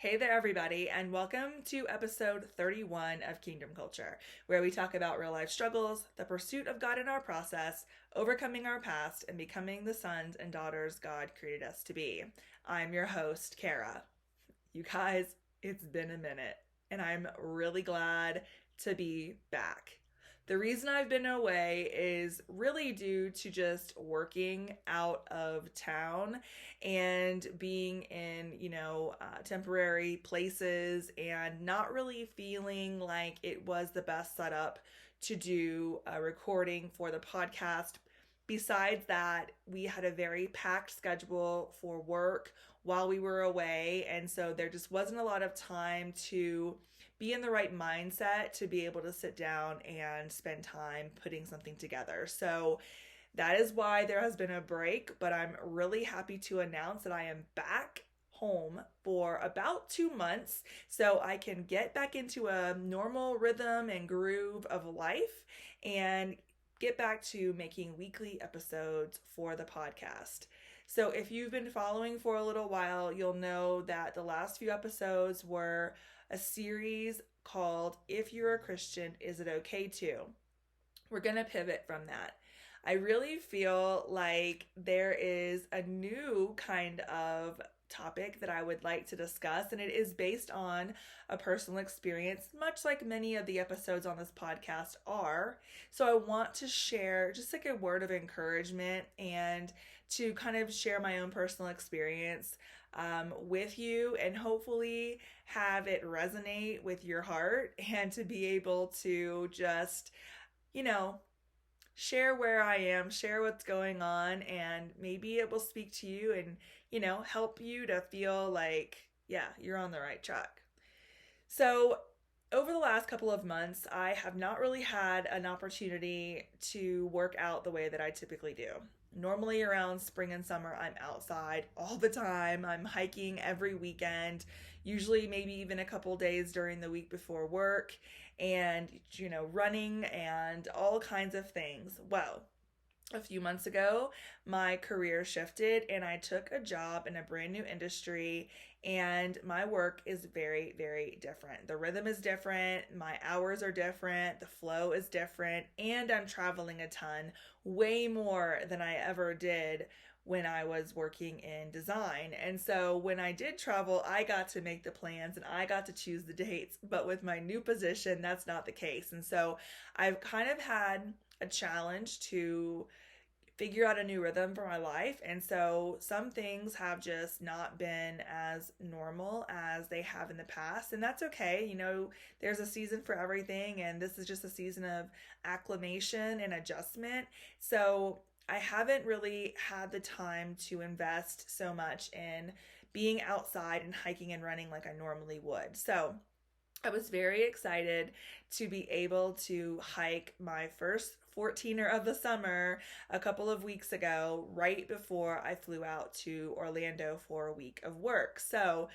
Hey there, everybody, and welcome to episode 31 of Kingdom Culture, where we talk about real life struggles, the pursuit of God in our process, overcoming our past, and becoming the sons and daughters God created us to be. I'm your host, Kara. You guys, it's been a minute, and I'm really glad to be back. The reason I've been away is really due to just working out of town and being in, temporary places and not really feeling like it was the best setup to do a recording for the podcast. Besides that, we had a very packed schedule for work while we were away, and so there just wasn't a lot of time to be in the right mindset to be able to sit down and spend time putting something together. So that is why there has been a break, but I'm really happy to announce that I am back home for about 2 months so I can get back into a normal rhythm and groove of life and get back to making weekly episodes for the podcast. So if you've been following for a little while, you'll know that the last few episodes were a series called If You're a Christian, Is It Okay To? We're going to pivot from that. I really feel like there is a new kind of topic that I would like to discuss, and it is based on a personal experience, much like many of the episodes on this podcast are. So I want to share just like a word of encouragement and to kind of share my own personal experience with you and hopefully have it resonate with your heart and to be able to just, share where I am, share what's going on, and maybe it will speak to you and, help you to feel like, yeah, you're on the right track. So, over the last couple of months, I have not really had an opportunity to work out the way that I typically do. Normally, around spring and summer, I'm outside all the time. I'm hiking every weekend, usually maybe even a couple days during the week before work, and, running and all kinds of things. Well, a few months ago, my career shifted and I took a job in a brand new industry, and my work is very, very different. The rhythm is different, my hours are different, the flow is different, and I'm traveling a ton, way more than I ever did when I was working in design. And so when I did travel, I got to make the plans and I got to choose the dates. But with my new position, that's not the case. And so I've kind of had a challenge to figure out a new rhythm for my life. And so some things have just not been as normal as they have in the past. And that's okay. There's a season for everything. And this is just a season of acclimation and adjustment. So I haven't really had the time to invest so much in being outside and hiking and running like I normally would. So I was very excited to be able to hike my first 14er of the summer a couple of weeks ago, right before I flew out to Orlando for a week of work. So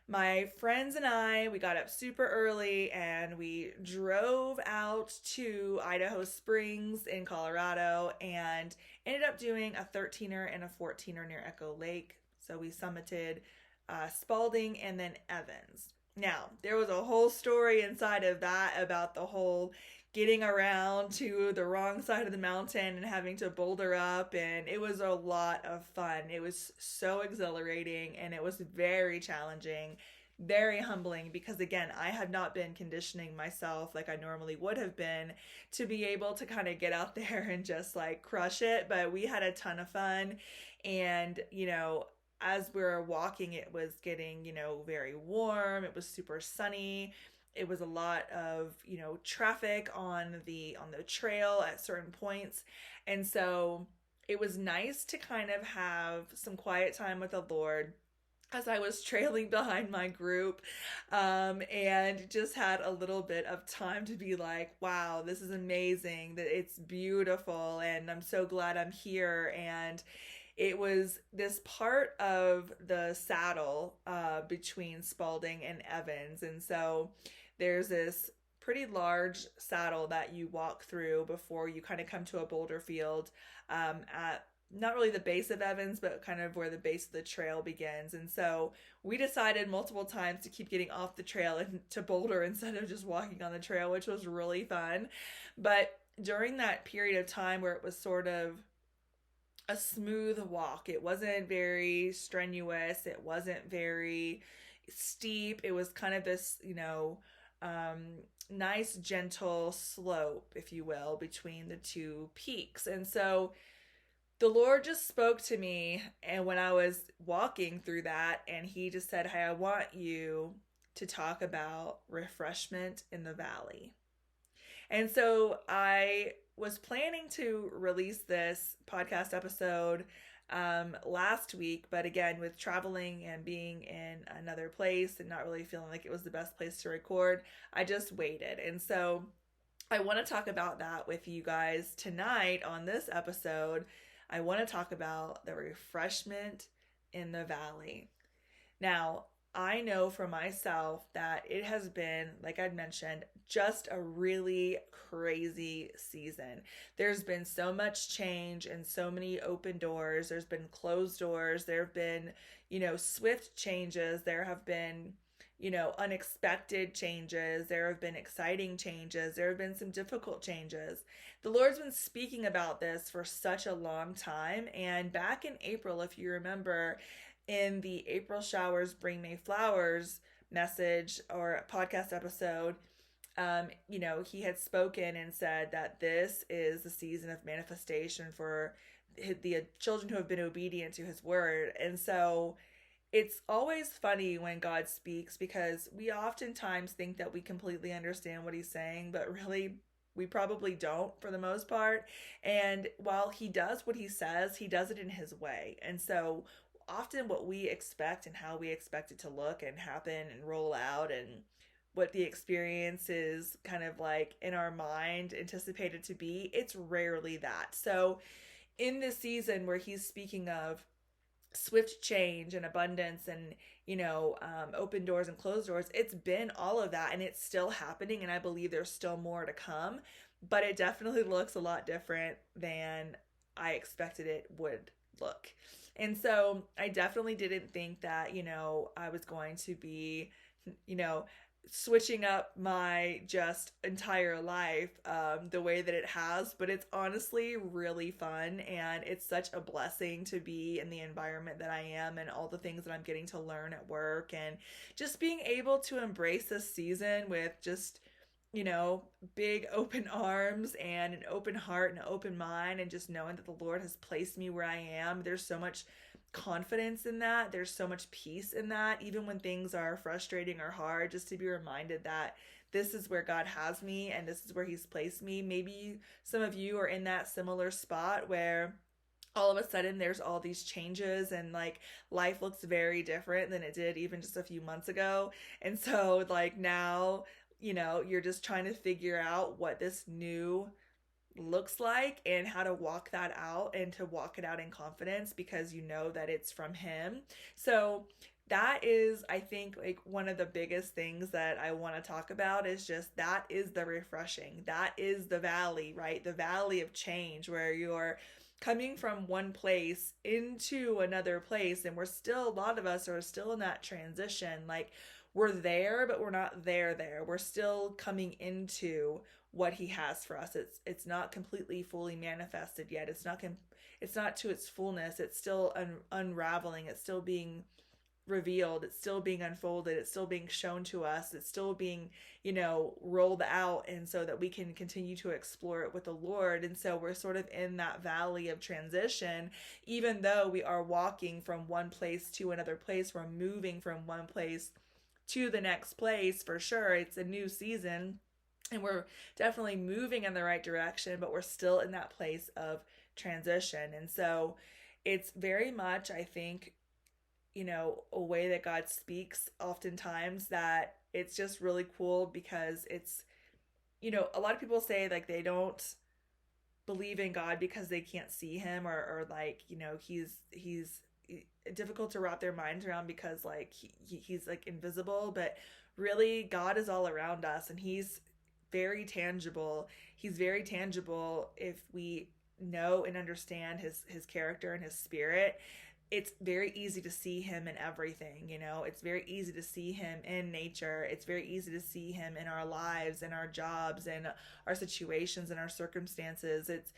my friends and I, we got up super early and we drove out to Idaho Springs in Colorado and ended up doing a 13er and a 14er near Echo Lake. So we summited Spalding and then Evans. Now, there was a whole story inside of that about the whole getting around to the wrong side of the mountain and having to boulder up, and it was a lot of fun. It was so exhilarating and it was very challenging, very humbling because, again, I had not been conditioning myself like I normally would have been to be able to kind of get out there and just like crush it. But we had a ton of fun, and as we were walking, it was getting, very warm. It was super sunny. It was a lot of, traffic on the trail at certain points. And so it was nice to kind of have some quiet time with the Lord as I was trailing behind my group, and just had a little bit of time to be like, wow, this is amazing, that it's beautiful, and I'm so glad I'm here. And it was this part of the saddle between Spalding and Evans. And so there's this pretty large saddle that you walk through before you kind of come to a boulder field at not really the base of Evans, but kind of where the base of the trail begins. And so we decided multiple times to keep getting off the trail and to Boulder instead of just walking on the trail, which was really fun. But during that period of time where it was sort of a smooth walk, it wasn't very strenuous, it wasn't very steep, it was kind of this, nice, gentle slope, if you will, between the two peaks. And so the Lord just spoke to me, and when I was walking through that, and He just said, "Hey, I want you to talk about refreshment in the valley." And so I was planning to release this podcast episode last week, but again, with traveling and being in another place and not really feeling like it was the best place to record, I just waited. And so I want to talk about that with you guys tonight on this episode. I want to talk about the refreshment in the valley. Now, I know for myself that it has been, like I'd mentioned, just a really crazy season. There's been so much change and so many open doors. There's been closed doors. There have been, swift changes. There have been, unexpected changes. There have been exciting changes. There have been some difficult changes. The Lord's been speaking about this for such a long time. And back in April, if you remember, in the April Showers Bring May Flowers message or podcast episode, he had spoken and said that this is the season of manifestation for the children who have been obedient to His word. And so it's always funny when God speaks, because we oftentimes think that we completely understand what He's saying, but really we probably don't for the most part. And while He does what He says, He does it in His way. And so often what we expect and how we expect it to look and happen and roll out, and what the experience is kind of like in our mind anticipated to be, it's rarely that. So in this season where He's speaking of swift change and abundance and open doors and closed doors, it's been all of that, and it's still happening, and I believe there's still more to come, but it definitely looks a lot different than I expected it would look. And so I definitely didn't think that I was going to be switching up my just entire life the way that it has, but it's honestly really fun, and it's such a blessing to be in the environment that I am, and all the things that I'm getting to learn at work, and just being able to embrace this season with just big open arms and an open heart and an open mind, and just knowing that the Lord has placed me where I am. There's so much confidence in that. There's so much peace in that, even when things are frustrating or hard, just to be reminded that this is where God has me and this is where He's placed me. Maybe some of you are in that similar spot where all of a sudden there's all these changes, and like life looks very different than it did even just a few months ago. And so like now, you're just trying to figure out what this new looks like and how to walk that out, and to walk it out in confidence, because you know that it's from Him. So that is, I think, like one of the biggest things that I want to talk about, is just that is the refreshing. That is the valley, right? The valley of change, where you're coming from one place into another place, and a lot of us are still in that transition. Like, we're there, but we're not there. We're still coming into what He has for us. It's not completely fully manifested yet. It's not to its fullness. It's still unraveling. It's still being revealed. It's still being unfolded. It's still being shown to us. It's still being, rolled out, and so that we can continue to explore it with the Lord. And so we're sort of in that valley of transition, even though we are walking from one place to another place. We're moving from one place to the next place, for sure. It's a new season, and we're definitely moving in the right direction, but we're still in that place of transition. And so it's very much, I think, a way that God speaks oftentimes, that it's just really cool, because it's, a lot of people say like they don't believe in God because they can't see Him, or like, he's difficult to wrap their minds around, because like he's like invisible. But really, God is all around us, and He's very tangible. He's very tangible if we know and understand his character and his spirit, it's very easy to see him in everything. It's very easy to see him in nature. It's very easy to see him in our lives and our jobs and our situations and our circumstances. It's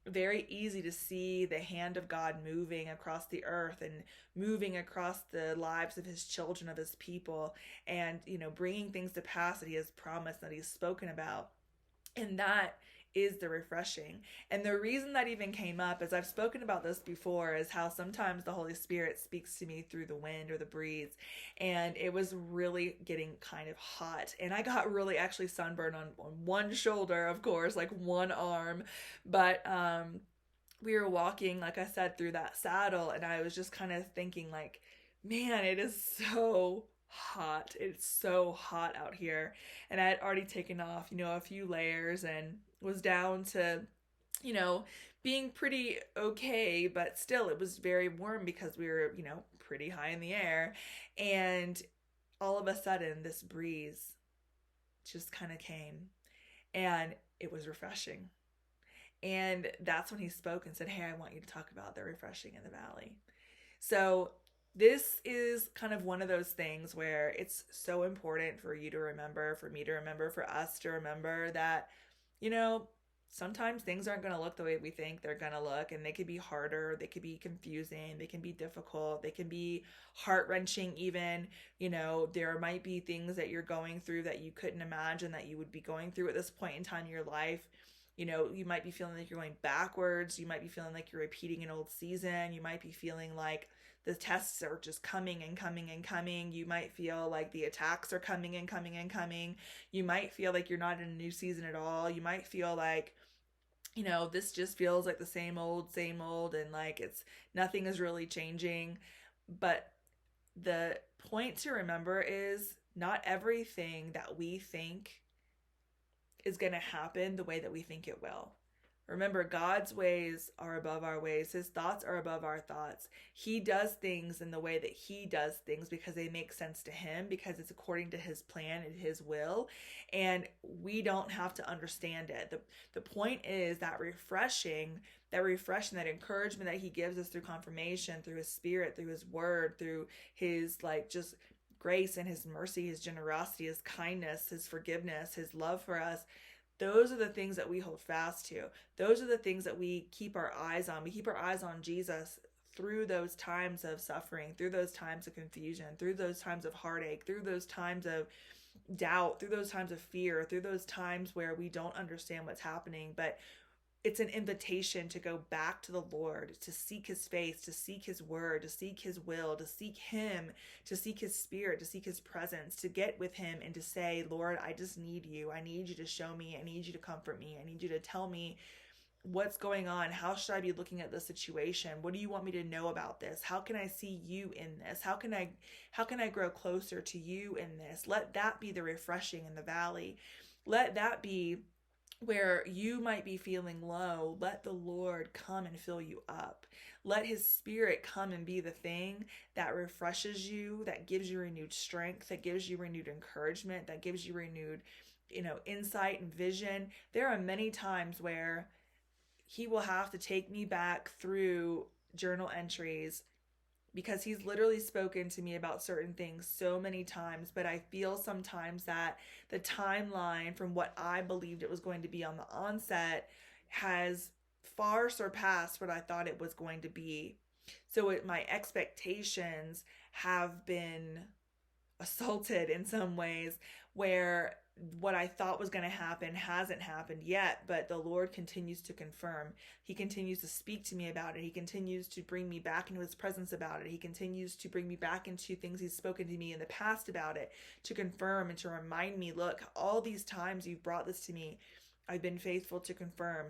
very easy to see the hand of God moving across the earth and moving across the lives of his children, of his people, and bringing things to pass that he has promised, that he's spoken about. And that is the refreshing. And the reason that even came up, as I've spoken about this before, is how sometimes the Holy Spirit speaks to me through the wind or the breeze. And it was really getting kind of hot. And I got really actually sunburned on one shoulder, of course, like one arm. But we were walking, like I said, through that saddle. And I was just kind of thinking like, man, it is so hot. It's so hot out here. And I had already taken off, a few layers and was down to, being pretty okay, but still it was very warm because we were, pretty high in the air. And all of a sudden this breeze just kind of came, and it was refreshing. And that's when he spoke and said, hey, I want you to talk about the refreshing in the valley. So this is kind of one of those things where it's so important for you to remember, for me to remember, for us to remember that, sometimes things aren't going to look the way we think they're going to look, and they could be harder, they could be confusing, they can be difficult, they can be heart-wrenching even. There might be things that you're going through that you couldn't imagine that you would be going through at this point in time in your life. You might be feeling like you're going backwards. You might be feeling like you're repeating an old season. You might be feeling like the tests are just coming and coming and coming. You might feel like the attacks are coming and coming and coming. You might feel like you're not in a new season at all. You might feel like, this just feels like the same old, and like nothing is really changing. But the point to remember is not everything that we think is going to happen the way that we think it will. Remember, God's ways are above our ways. His thoughts are above our thoughts. He does things in the way that he does things because they make sense to him, because it's according to his plan and his will. And we don't have to understand it. The point is that refreshing, that encouragement that he gives us through confirmation, through his spirit, through his word, through his just grace and his mercy, his generosity, his kindness, his forgiveness, his love for us. Those are the things that we hold fast to. Those are the things that we keep our eyes on. We keep our eyes on Jesus through those times of suffering, through those times of confusion, through those times of heartache, through those times of doubt, through those times of fear, through those times where we don't understand what's happening. But it's an invitation to go back to the Lord, to seek his face, to seek his word, to seek his will, to seek him, to seek his spirit, to seek his presence, to get with him and to say, Lord, I just need you. I need you to show me. I need you to comfort me. I need you to tell me what's going on. How should I be looking at this situation? What do you want me to know about this? How can I see you in this? How can I grow closer to you in this? Let that be the refreshing in the valley. Let that be where you might be feeling low. Let the Lord come and fill you up. Let his spirit come and be the thing that refreshes you, that gives you renewed strength, that gives you renewed encouragement, that gives you renewed, insight and vision. There are many times where he will have to take me back through journal entries because he's literally spoken to me about certain things so many times, but I feel sometimes that the timeline from what I believed it was going to be on the onset has far surpassed what I thought it was going to be. So my expectations have been assaulted in some ways, where what I thought was going to happen hasn't happened yet, but the Lord continues to confirm. He continues to speak to me about it. He continues to bring me back into his presence about it. He continues to bring me back into things he's spoken to me in the past about it, to confirm and to remind me, look, all these times you've brought this to me, I've been faithful to confirm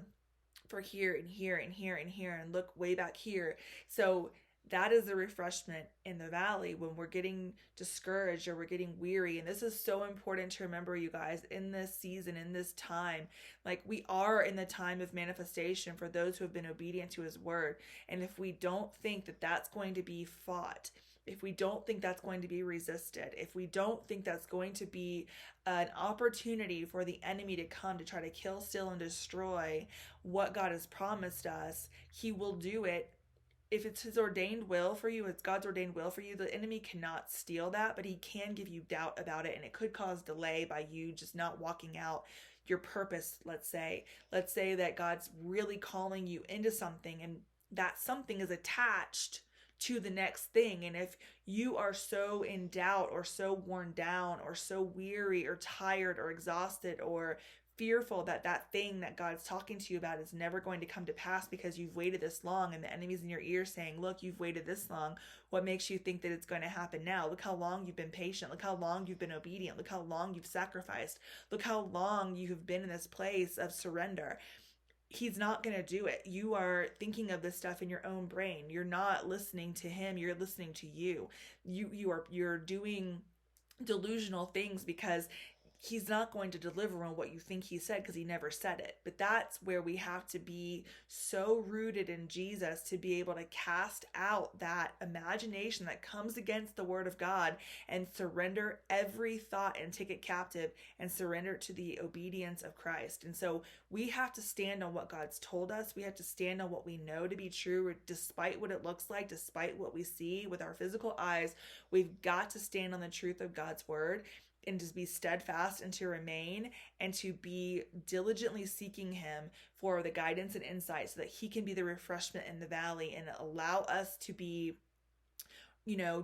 for here and here and here and here, and look way back here. So that is the refreshment in the valley when we're getting discouraged or we're getting weary. And this is so important to remember, you guys, in this season, in this time. Like, we are in the time of manifestation for those who have been obedient to his word. And if we don't think that that's going to be fought, if we don't think that's going to be resisted, if we don't think that's going to be an opportunity for the enemy to come to try to kill, steal, and destroy what God has promised us, he will do it. If it's his ordained will for you, it's God's ordained will for you, the enemy cannot steal that, but he can give you doubt about it, and it could cause delay by you just not walking out your purpose. Let's say that God's really calling you into something, and that something is attached to the next thing. And if you are so in doubt or so worn down or so weary or tired or exhausted or fearful that that thing that God's talking to you about is never going to come to pass because you've waited this long, and the enemy's in your ear saying, look, you've waited this long. What makes you think that it's going to happen now? Look how long you've been patient. Look how long you've been obedient. Look how long you've sacrificed. Look how long you have been in this place of surrender. He's not going to do it. You are thinking of this stuff in your own brain. You're not listening to him. You're listening to you. You're doing delusional things because he's not going to deliver on what you think he said because he never said it. But that's where we have to be so rooted in Jesus to be able to cast out that imagination that comes against the word of God and surrender every thought and take it captive and surrender to the obedience of Christ. And so we have to stand on what God's told us. We have to stand on what we know to be true, despite what it looks like, despite what we see with our physical eyes. We've got to stand on the truth of God's word and to be steadfast and to remain and to be diligently seeking him for the guidance and insight so that he can be the refreshment in the valley and allow us to be,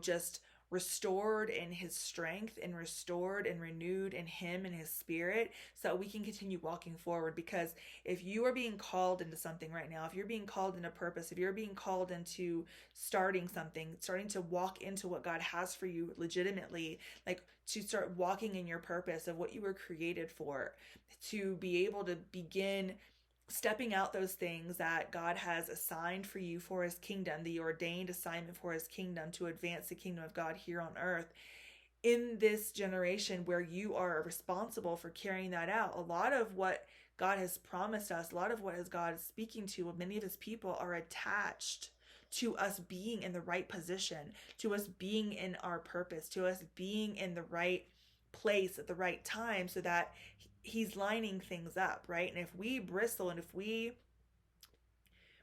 just restored in his strength and restored and renewed in him and his spirit so that we can continue walking forward. Because if you are being called into something right now, if you're being called into purpose, if you're being called into starting something, starting to walk into what God has for you legitimately, like to start walking in your purpose of what you were created for, to be able to begin stepping out those things that God has assigned for you for his kingdom, the ordained assignment for his kingdom to advance the kingdom of God here on earth in this generation where you are responsible for carrying that out. A lot of what God has promised us, a lot of what God is speaking to, many of his people are attached to us being in the right position, to us being in our purpose, to us being in the right place at the right time so that he's lining things up, right? And if we bristle and if we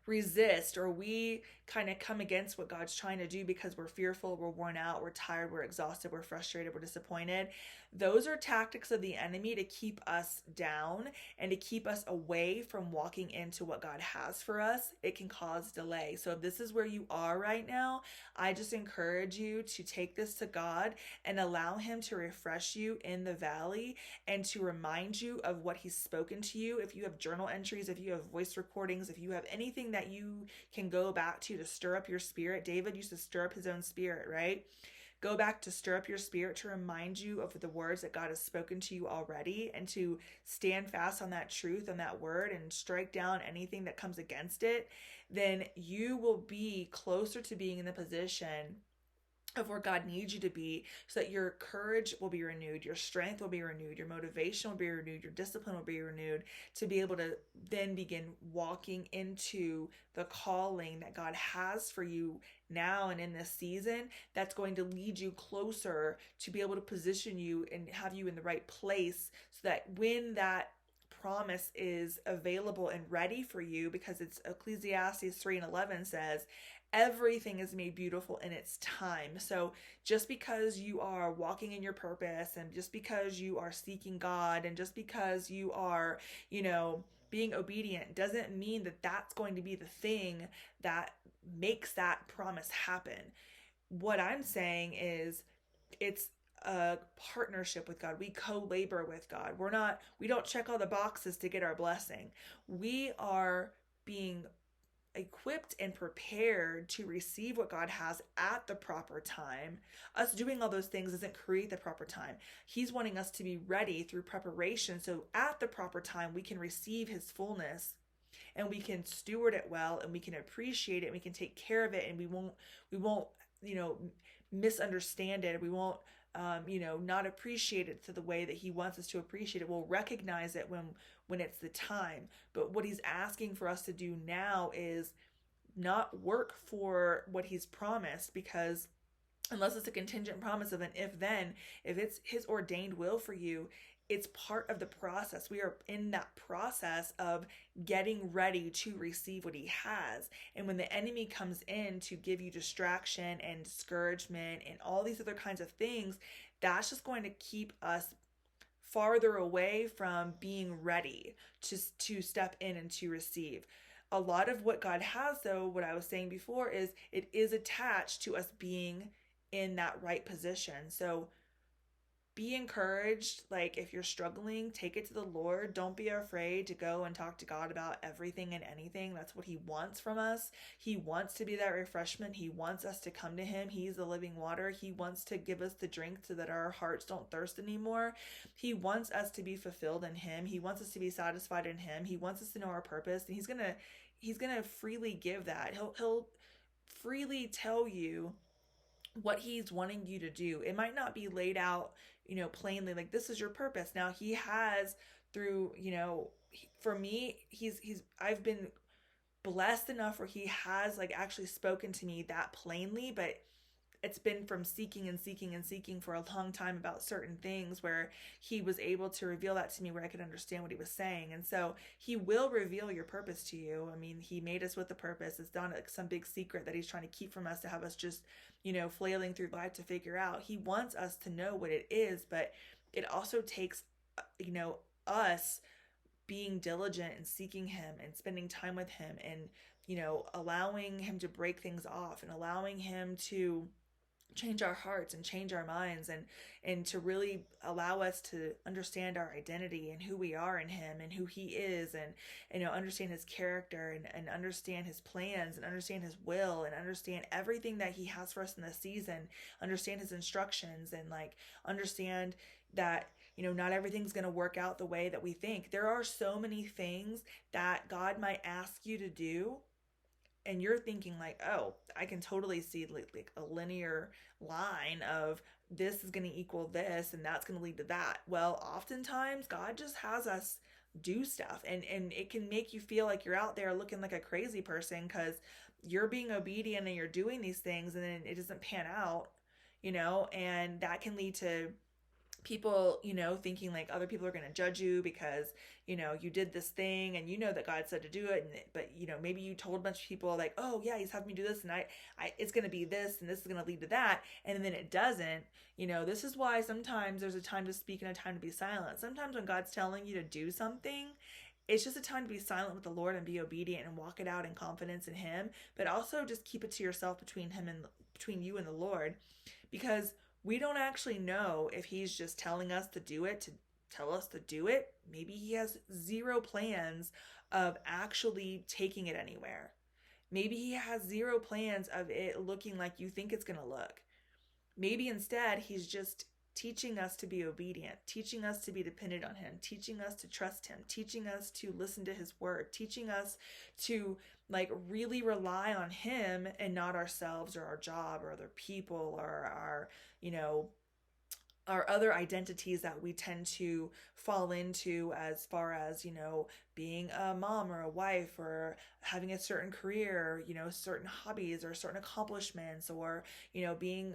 resist or we kind of come against what God's trying to do because we're fearful, we're worn out, we're tired, we're exhausted, we're frustrated, we're disappointed, those are tactics of the enemy to keep us down and to keep us away from walking into what God has for us. It can cause delay. So if this is where you are right now, I just encourage you to take this to God and allow him to refresh you in the valley and to remind you of what he's spoken to you. If you have journal entries, if you have voice recordings, if you have anything that you can go back to stir up your spirit. David used to stir up his own spirit, right? Go back to stir up your spirit to remind you of the words that God has spoken to you already and to stand fast on that truth, on that word, and strike down anything that comes against it. Then you will be closer to being in the position of where God needs you to be so that your courage will be renewed, your strength will be renewed, your motivation will be renewed, your discipline will be renewed to be able to then begin walking into the calling that God has for you now and in this season that's going to lead you closer to be able to position you and have you in the right place so that when that promise is available and ready for you, because it's Ecclesiastes 3:11 says, everything is made beautiful in its time. So just because you are walking in your purpose and just because you are seeking God and just because you are, being obedient doesn't mean that that's going to be the thing that makes that promise happen. What I'm saying is it's a partnership with God. We co-labor with God. We don't check all the boxes to get our blessing. We are being equipped and prepared to receive what God has at the proper time. Us doing all those things doesn't create the proper time. He's wanting us to be ready through preparation so at the proper time we can receive his fullness and we can steward it well and we can appreciate it and we can take care of it and we won't misunderstand it. We won't not appreciate it to the way that he wants us to appreciate it. We'll recognize it when it's the time. But what he's asking for us to do now is not work for what he's promised, because unless it's a contingent promise of an if then. If it's his ordained will for you, it's part of the process. We are in that process of getting ready to receive what he has. And when the enemy comes in to give you distraction and discouragement and all these other kinds of things, that's just going to keep us farther away from being ready to step in and to receive. A lot of what God has, though, what I was saying before, is it is attached to us being in that right position. So be encouraged. Like, if you're struggling, take it to the Lord. Don't be afraid to go and talk to God about everything and anything. That's what he wants from us. He wants to be that refreshment. He wants us to come to him. He's the living water. He wants to give us the drink so that our hearts don't thirst anymore. He wants us to be fulfilled in him. He wants us to be satisfied in him. He wants us to know our purpose, and he's gonna freely give that. He'll freely tell you what he's wanting you to do. It might not be laid out, plainly, like, this is your purpose. Now, he has, through, for me, I've been blessed enough where he has, like, actually spoken to me that plainly, but it's been from seeking and seeking and seeking for a long time about certain things, where he was able to reveal that to me, where I could understand what he was saying. And so he will reveal your purpose to you. I mean, he made us with a purpose. It's not like some big secret that he's trying to keep from us to have us just, flailing through life to figure out. He wants us to know what it is, but it also takes, us being diligent and seeking him and spending time with him, and, allowing him to break things off, and allowing him to change our hearts and change our minds, and to really allow us to understand our identity and who we are in him and who he is, and understand his character, and understand his plans, and understand his will, and understand everything that he has for us in this season, understand his instructions, and, like, understand that not everything's going to work out the way that we think. There are so many things that God might ask you to do, and you're thinking, like, oh, I can totally see, like a linear line of this is going to equal this, and that's going to lead to that. Well, oftentimes God just has us do stuff, and it can make you feel like you're out there looking like a crazy person because you're being obedient and you're doing these things, and then it doesn't pan out, and that can lead to people, thinking like other people are going to judge you because, you did this thing, and that God said to do it. But, maybe you told a bunch of people, like, oh yeah, he's having me do this, and it's going to be this, and this is going to lead to that. And then it doesn't. This is why sometimes there's a time to speak and a time to be silent. Sometimes when God's telling you to do something, it's just a time to be silent with the Lord and be obedient and walk it out in confidence in him. But also just keep it to yourself, between you and the Lord, because we don't actually know if he's just telling us to do it to tell us to do it. Maybe he has zero plans of actually taking it anywhere. Maybe he has zero plans of it looking like you think it's going to look. Maybe instead he's just teaching us to be obedient, teaching us to be dependent on him, teaching us to trust him, teaching us to listen to his word, teaching us to, like, really rely on him and not ourselves or our job or other people or our other identities that we tend to fall into, as far as, being a mom or a wife, or having a certain career, certain hobbies or certain accomplishments, or, being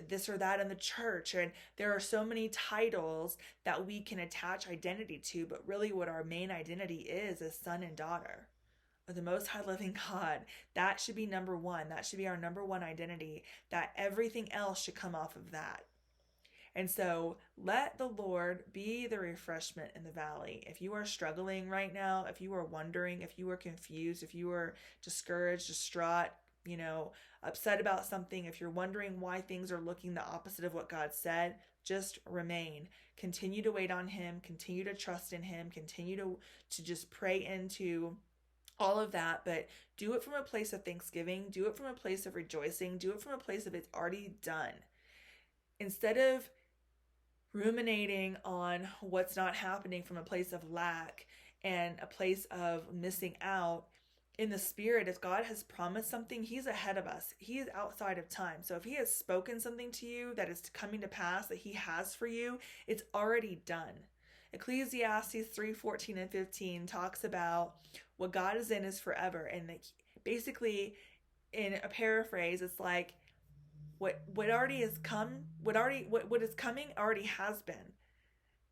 this or that in the church. And there are so many titles that we can attach identity to, but really what our main identity is son and daughter of the Most High Living God. That should be number one. That should be our number one identity, that everything else should come off of that. And so let the Lord be the refreshment in the valley. If you are struggling right now, if you are wondering, if you are confused, if you are discouraged, distraught, upset about something, if you're wondering why things are looking the opposite of what God said, just remain. Continue to wait on him. Continue to trust in him. Continue to just pray into all of that, but do it from a place of thanksgiving. Do it from a place of rejoicing. Do it from a place of it's already done. Instead of ruminating on what's not happening from a place of lack and a place of missing out, in the spirit, if God has promised something, he's ahead of us. He is outside of time. So if he has spoken something to you that is coming to pass, that he has for you, it's already done. Ecclesiastes 3:14 and 15 talks about what God is in is forever. And basically, in a paraphrase, it's like, what already has come, what is coming already has been.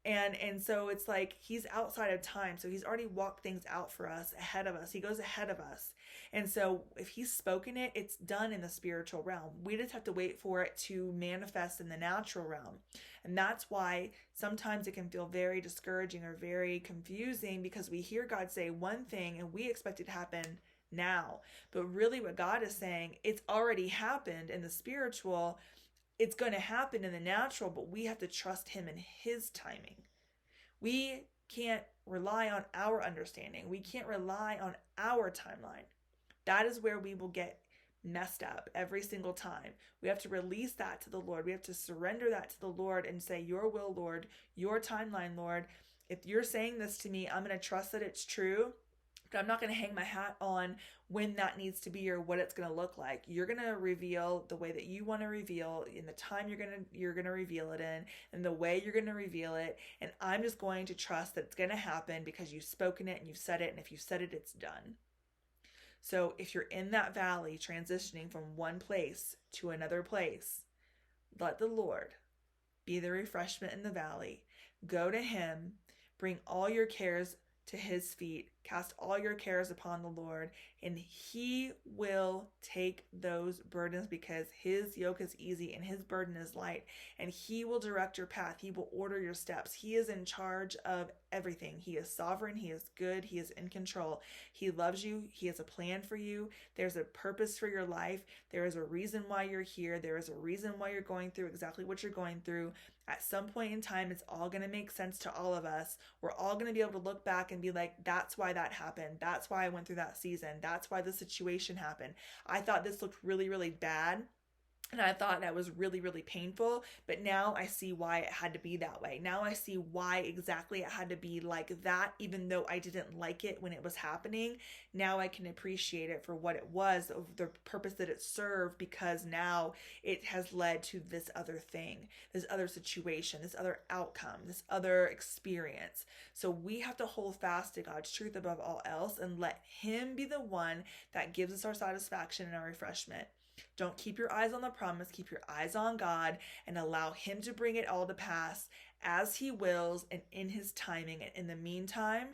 And so it's like he's outside of time, so he's already walked things out for us, ahead of us. He goes ahead of us. And so if he's spoken it, it's done in the spiritual realm. We just have to wait for it to manifest in the natural realm. And that's why sometimes it can feel very discouraging or very confusing, because we hear God say one thing and we expect it to happen now. But really what God is saying, it's already happened in the spiritual. It's going to happen in the natural, but we have to trust him in his timing. We can't rely on our understanding. We can't rely on our timeline. That is where we will get messed up every single time. We have to release that to the Lord. We have to surrender that to the Lord and say, your will, Lord, your timeline, Lord. If you're saying this to me, I'm going to trust that it's true. But I'm not going to hang my hat on when that needs to be or what it's going to look like. You're going to reveal the way that you want to reveal, in the time you're going to reveal it in, and the way you're going to reveal it. And I'm just going to trust that it's going to happen because you've spoken it and you've said it. And if you said it, it's done. So if you're in that valley, transitioning from one place to another place, let the Lord be the refreshment in the valley. Go to him, bring all your cares to his feet, cast all your cares upon the Lord, and he will take those burdens, because his yoke is easy and his burden is light, and he will direct your path. He will order your steps. He is in charge of everything. He is sovereign. He is good. He is in control. He loves you. He has a plan for you. There's a purpose for your life. There is a reason why you're here. There is a reason why you're going through exactly what you're going through. At some point in time, it's all going to make sense to all of us. We're all going to be able to look back and be like, that's why that happened. That's why I went through that season. That's why the situation happened. I thought this looked really, really bad. And I thought that was really, really painful. But now I see why it had to be that way. Now I see why exactly it had to be like that, even though I didn't like it when it was happening. Now I can appreciate it for what it was, of the purpose that it served, because now it has led to this other thing, this other situation, this other outcome, this other experience. So we have to hold fast to God's truth above all else and let him be the one that gives us our satisfaction and our refreshment. Don't keep your eyes on the promise, keep your eyes on God, and allow him to bring it all to pass as he wills and in his timing. And in the meantime,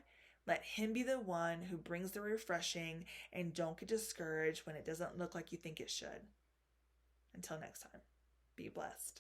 let him be the one who brings the refreshing, and don't get discouraged when it doesn't look like you think it should. Until next time, be blessed.